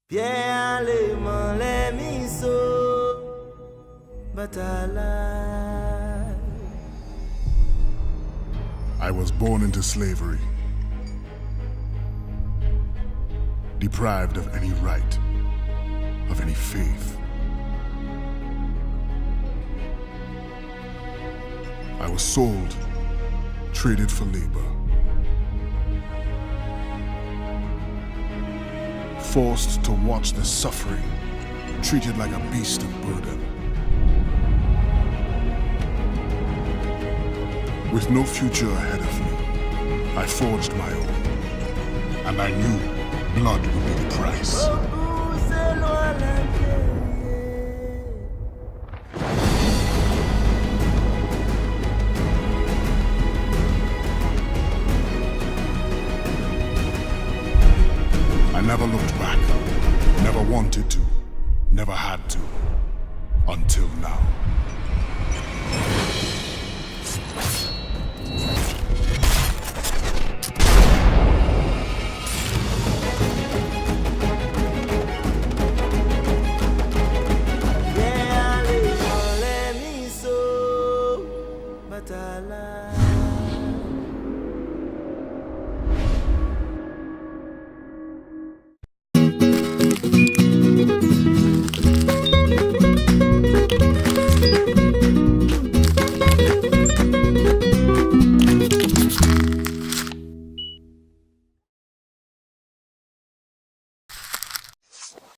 Pierre allemand les miso batala. I was born into slavery, deprived of any right, of any faith. I was sold, traded for labor, forced to watch the suffering, treated like a beast of burden. With no future ahead of me, I forged my own, and I knew blood would be the price. I never looked back, never wanted to, never had to, until now.